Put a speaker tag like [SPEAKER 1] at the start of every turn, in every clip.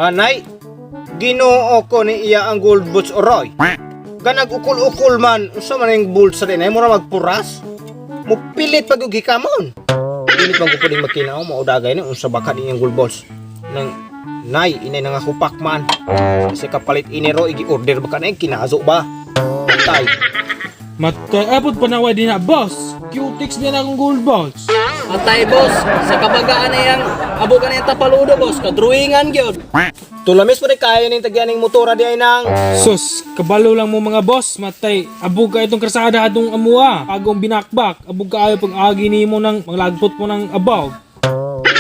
[SPEAKER 1] Hanay, ginoo ko ni iya ang gold boots oroy. Ganag ukol-ukol man, unsa man yung bulls sa rin, ay mura magpuras. Mupilit pag ugikamon. Pilit man ko pwedeng magkinaw, maudagay ni, unsa baka din yung gold balls. Nang, nay, inay nga kupak man. Kasi kapalit inero, igi-order baka na yung kinazo ba? Tay.
[SPEAKER 2] Matay, apod panaway din na, boss. Cutix din akong gold balls.
[SPEAKER 3] Atay boss, sa kabagaan na yang abo ka na yung tapaludo boss, kadruingan gyud.
[SPEAKER 1] Tulamis pa rin kaya ng tagyaning motora di ay nang.
[SPEAKER 2] Sus, kabalo lang mo mga boss. Matay, abog ka itong krasada atong amua. Agong binakbak, abog ka ayo pag agi ni mo ng maglagpot mo ng abaw.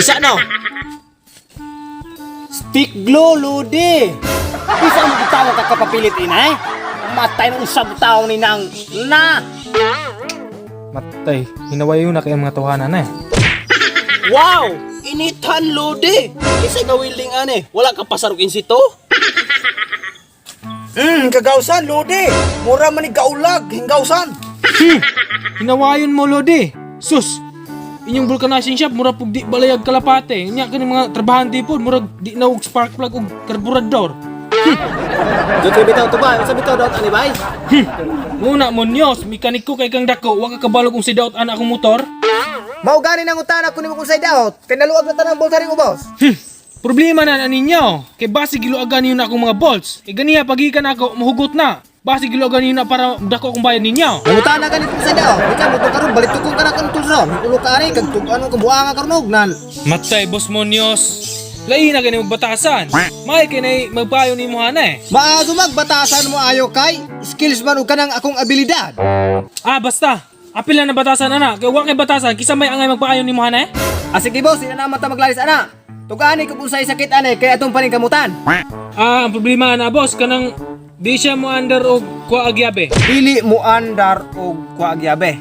[SPEAKER 1] Isa no? Stick glue, Lodi. Isa mo tawag ka kapapilit inay? Matay ng usab tao ni nang na.
[SPEAKER 2] Matay, hinaway yun na kayong mga tawanan eh.
[SPEAKER 3] Wow! Initan Lodi! Isa nga wielding ane, wala ka pasarukin sito?
[SPEAKER 1] Kagawsan, Lodi. Mura man ni gaulag, hinggawsan.
[SPEAKER 2] Hinawayon mo, Lodi. Sus, inyong vulcanizing shop, mura pug di balayag kalapate. Inya ka mga trabahante po, mura di na og spark plug og karburador.
[SPEAKER 1] Dito bitaw to ba? Sa bitaw daw ani bay?
[SPEAKER 2] Muna mo nyos, mekaniko kay kang dako, wa ka kabalog kung si daot an akong motor.
[SPEAKER 1] Mao gani nang utana ko nimo kung say daot. Kay naluag na tanang bolsa ring ubos.
[SPEAKER 2] Problema na ninyo, kay basi giluagan niyo na akong mga bolts. Kay ganiya pagikan ako, mahugot na. Basi giluagan niyo na para dako akong bayad ninyo.
[SPEAKER 1] Ang utana ganito sa daot. Ikaw mo to karon balik tukong kana kan tulso. Ulo ka ari kag tugan ko buanga karon nan.
[SPEAKER 2] Matay, boss mo nyos. Lain na kini magbatasan. May kini magpayo ni mo hana eh.
[SPEAKER 1] Maago magbatasan mo ayo kay skills man ug kanang akong abilidad.
[SPEAKER 2] Basta. Apil na batasan ana. Kay wa kay batasan, kisa may angay magpaayon ni mo hana eh.
[SPEAKER 1] Sige boss, ina naman ta maglalis ana. Tugani kung unsay sakit ane kay atong paningkamutan.
[SPEAKER 2] Ang problema na boss kanang di siya mo under og kuha agyabe.
[SPEAKER 1] Dili mo andar og kuagyabe.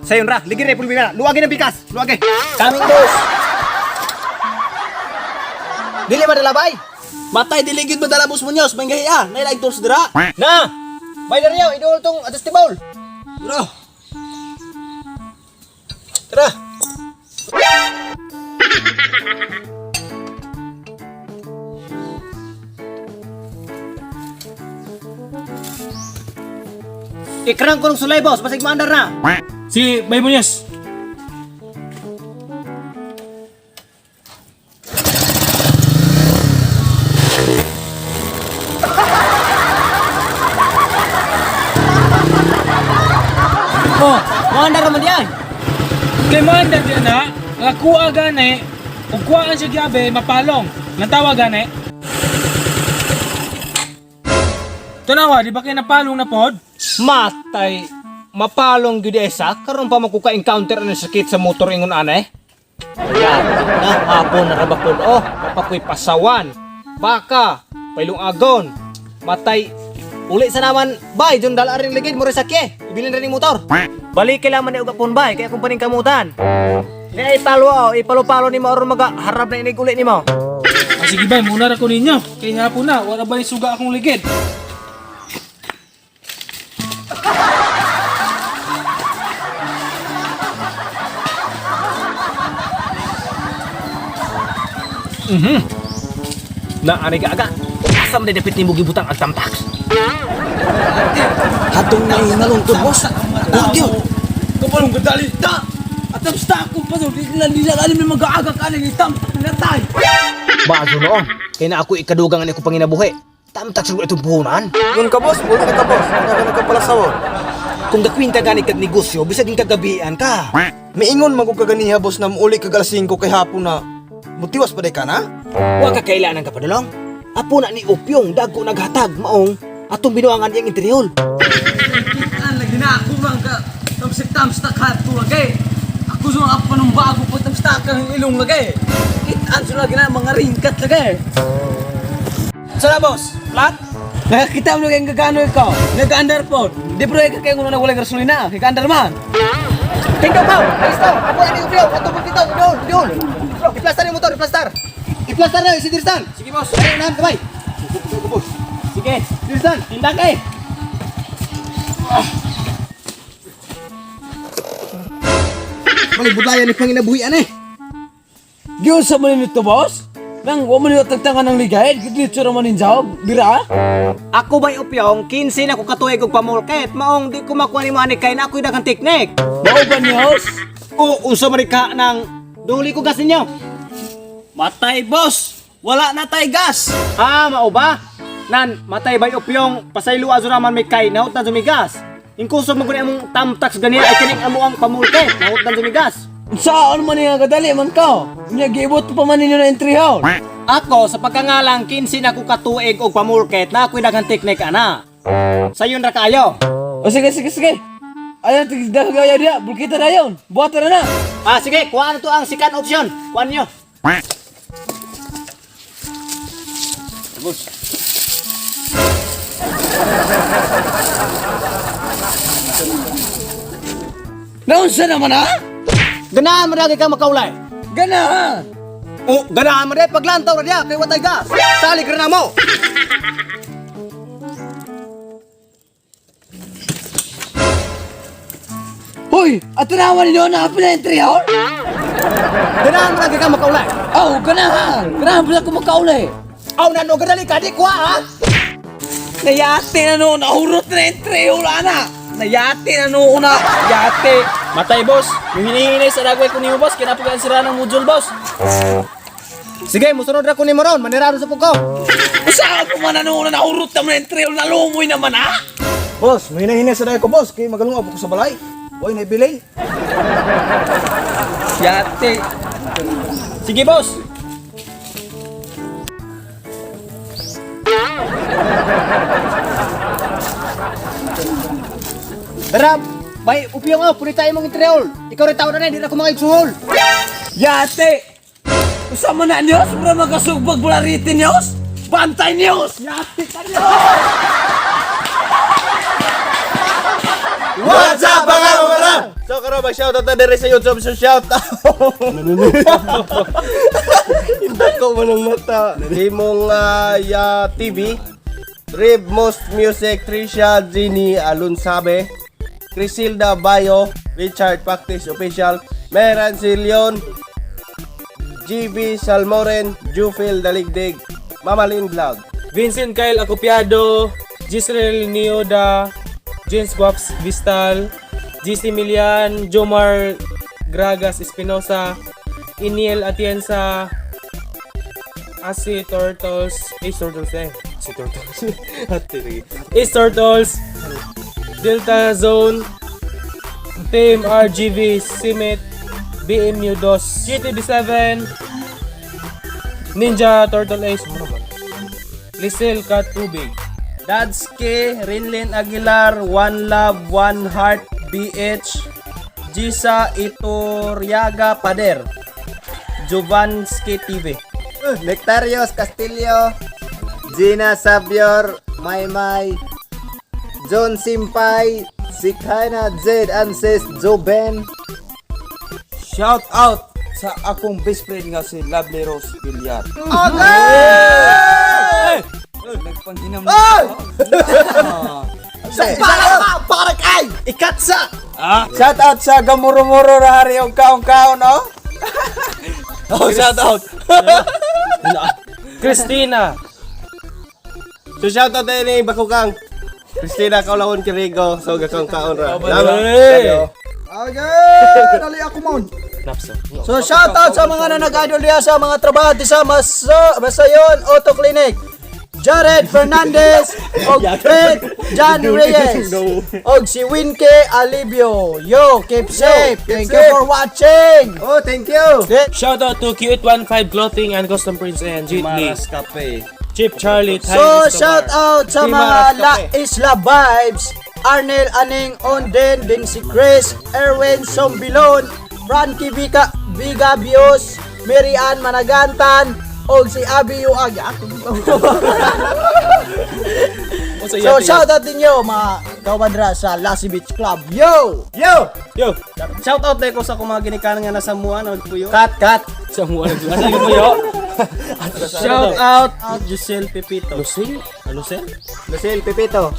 [SPEAKER 1] Sayon ra, ligi re pulbi na. Luwagi ng bikas. Luwagi.
[SPEAKER 3] Kaming boss!
[SPEAKER 1] Dili madala bay.
[SPEAKER 3] Matay diligid ba dala boss mo nyos, manggahiya, nailag tools dira.
[SPEAKER 1] Na. Bay dariyo idol tong adjustable.
[SPEAKER 3] Bro,
[SPEAKER 1] Tara. Ikrang ko ng sulay boss, basig maandar na.
[SPEAKER 2] Si Bay Munyas.
[SPEAKER 1] Maandar naman diyan.
[SPEAKER 2] Kay manda di na, nga kuha gani, ug kuhaan siya gyabe mapalong. Nantawa gani. Tanawa, di ba kay napalong na pod?
[SPEAKER 1] Matay. Mapalong gyud esa karon pa makuka-encounter ang sakit sa motor ingon ane. Yan, na hapon na rabakod papakoy pasawan. Baka, pailong agon. Matay. Uli sa naman, bay, dyan dala rin ligid mo rin sakye. Ibilin rin yung motor. Balik kailangan ni ugapon bay, kaya kung paningkamutan. Kaya ipalo-palo ni mo aron harap na inig uli ni mo.
[SPEAKER 2] Sige bay, muna ra ko ninyo. Kay hapon na, wala ba ni suga akong ligid?
[SPEAKER 1] Na, anay ka-aga. Asam na dapit ni mo gibutang ang tamtax.
[SPEAKER 3] hatong na inalungkod boss. Kugyo!
[SPEAKER 2] Kapalong gadalita! At ang stakong pa di nila alim na mag-aaga ka na itam pinatay.
[SPEAKER 1] Bago noon, kaya na ako ikadugangan ako panginabuhi. Tamtax rin itong puhunan.
[SPEAKER 4] Yun ka boss, bulo ka boss. Ano ka pala sawo?
[SPEAKER 1] Kung gakwinta gani kag negosyo, bisag yung kagabian ka.
[SPEAKER 4] Miingon magkaganiha boss na muuli kag alas 5 kay hapon na. Mutiwas pa day ka na?
[SPEAKER 1] Wa ka kailangan ka padulong. Apo na ni Upyong, dago naghatag, maong, atong binuangan iyang interior.
[SPEAKER 5] Kan lagi na ako bang ka tamstak hato lagi. Ako so apa nung bago po tamstak ang ilong lagi. Kitaan so lagi na mga ringkat lagi.
[SPEAKER 1] Sala boss, flat?
[SPEAKER 5] Nakakita mo lagi ang gagano ikaw. Nag-underpod. Di pero ikaw kaya na walang gasolina. Kaya-under man.
[SPEAKER 1] Tingnan ka, alis ka, apo na ni Upyong, atong dito, idol. Iplastar yung motor, iplastar. Iplastar na, si Dirsan.
[SPEAKER 5] Sige boss.
[SPEAKER 1] Ay, unahan, kamay.
[SPEAKER 5] Sige.
[SPEAKER 1] Dirsan,
[SPEAKER 5] Tindak eh.
[SPEAKER 1] Bali budaya ni panginabuhian eh.
[SPEAKER 5] Giyon sa mo nito boss? Nang wa man yung tagtangan ng ligay, gitlit naman ninjawag, bira?
[SPEAKER 1] Ako ba'y upyong, 15 na ko katuig og pamulket. Maong di ko makuha ni Manik kay na ako'y dagang teknik.
[SPEAKER 5] Mao ba niyos?
[SPEAKER 1] O, unsa man ka ng duli ko gas ninyo.
[SPEAKER 3] Matay, boss! Wala na tay gas!
[SPEAKER 1] Ah, mao ba? Nan, matay ba'y upyong, pasaylo azo naman may kay, nahot na sumigas. Ingkusog mo gani among tamtax ganiya ay kining amo ang pamulket, nahot na sumigas.
[SPEAKER 5] Saan man niya kadali man ka? Unya gibot pa man ninyo na entry hall.
[SPEAKER 1] Ako, sa pagkangalang 15 na ko katuig og pamulket na ako'y dagang teknik ana. Sayon ra kayo.
[SPEAKER 5] O sige. Ayan, tigdagayaw dia, bulkita na yun. Buhatan na na.
[SPEAKER 1] Ah, sige, kuha na to ang second option. Kuha niyo.
[SPEAKER 5] Naunsa naman ha?
[SPEAKER 1] Ganahan mo lagi ka makaulay.
[SPEAKER 5] Ganahan!
[SPEAKER 1] O, ganahan mo rin paglantaw na diya kay watay gas. Salig rin na mo.
[SPEAKER 5] Hoy! At tanawan ninyo na hapon na entry hall?
[SPEAKER 1] Ganahan mo lagi ka makaulay.
[SPEAKER 5] Oh, ganahan! Ganahan pala ko makaulay.
[SPEAKER 1] Aw, nano gadali ka, di kuha ha?
[SPEAKER 5] Nayate na no, nahurot na entry hall ana. Nayate na no, una. Yate.
[SPEAKER 3] Matay, boss! Yung hinihinay sa dagway ko niyo, boss, kinapagaan sira ng module, boss!
[SPEAKER 1] Sige, musunod ra ko ni Maron, manirado sa puko.
[SPEAKER 5] Usaha ko man ano, nahurot na entry hall, nalumoy naman ha?
[SPEAKER 4] Boss, may hinahinay sa dayo ko, boss. Kaya magalong ako sa balay. Boy, naibili.
[SPEAKER 5] Yate.
[SPEAKER 3] Sige, boss!
[SPEAKER 1] Darab, bay, upiyong ako, punit tayo mong intriol. Ikaw rin tao na di na ko mga igsuhol.
[SPEAKER 5] Yate! Usama na niyos, mura magkasugbag bularitin niyos? Bantay niyos! Yate ka niyos!
[SPEAKER 3] What's up, mga kamarang? So, karon mag-shoutout na dire sa YouTube. So, shoutout! Hindi ko manong mata. Himong TV. Rib Most Music, Trisha Ginny Alunsabe, Crisilda Bayo, Richard Practice Official, Meran Silion, GB Salmoren, Jufil Daligdig, Mamalin Vlog,
[SPEAKER 2] Vincent Kyle Acopiado, Gisrel Nioda, James Guaps Vistal, GC Milian, Jomar Gragas Espinosa, Iniel Atienza, Asi Turtles, Ace Turtles Si Turtles. Ace Turtles, Delta Zone, Team RGV, Simit, BMU DOS, GTB7, Ninja Turtle Ace, Lisel Cat Tubig,
[SPEAKER 3] Dadske, Rinlin Aguilar, One Love, One Heart, BH, Gisa Iturriaga Pader, Jovanski TV,
[SPEAKER 6] Nectarios Castillo, Gina Sabior, Maymay, John Simpay, Sikhaina Zed Anses, Joben.
[SPEAKER 4] Shout out sa akong best friend nga si Lovely Rose Villar. Nagpanghinam na ako.
[SPEAKER 3] Ikatsa!
[SPEAKER 4] Shout out sa gamuro-muro ra hari og kaon-kaon, no?
[SPEAKER 3] Oh, shout out!
[SPEAKER 2] Christina,
[SPEAKER 3] So shoutout na ni Bakukang, Christina Kaulahon Kirigo, so gakang kaon ra.
[SPEAKER 2] Hey!
[SPEAKER 4] Okay, dali ako mon.
[SPEAKER 2] Napso.
[SPEAKER 4] So shout out sa mga nag-idol diya sa mga trabaho di sa Masayon Auto Clinic. Jared Fernandez og Fred John Reyes og si Winke Alibio. Yo, keep safe. Thank you for watching.
[SPEAKER 3] Oh, thank you!
[SPEAKER 2] Shout out to Q815 Clothing and Custom Prints and Jeepney,
[SPEAKER 3] Maras Cafe.
[SPEAKER 2] Chip Charlie, Ty
[SPEAKER 4] So
[SPEAKER 2] Escobar.
[SPEAKER 4] shout out sa
[SPEAKER 3] Team
[SPEAKER 4] mga
[SPEAKER 3] Maras
[SPEAKER 4] La
[SPEAKER 3] Cafe.
[SPEAKER 4] Isla Vibes, Arnel Aning Onden, din si Chris, Erwin Sombilon, Frankie Viga Bios, Mary Ann Managantan, og si Abi Uag. So shout out ninyo mga kawadra sa Lassie Beach Club. Yo!
[SPEAKER 3] Yo! Shoutout na ko sa kung mga ginikanan nga nasa mua na puyo.
[SPEAKER 4] Cut!
[SPEAKER 2] Sa mga nasa mo yo.
[SPEAKER 3] Shout out Giselle Pepito.
[SPEAKER 2] Lucille? Lucille?
[SPEAKER 3] Lucille Pepito.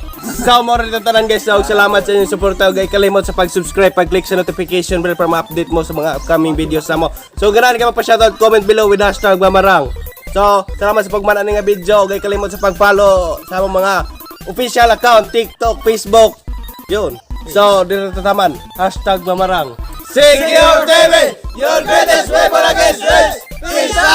[SPEAKER 3] So, mo rin tanan guys. So, salamat sa inyong suporta. Huwag kalimot sa pag-subscribe, pag-click sa notification bell para ma-update mo sa mga upcoming videos na mo. So, ganahan ka pa-shoutout, comment below with hashtag Mamarang. So, salamat sa pagmanan nga video. Huwag kalimot sa pag-follow sa among mga official account, TikTok, Facebook. Yun. So, dito tataman. #mamarang. Secure TV, your greatest weapon against race. Peace out!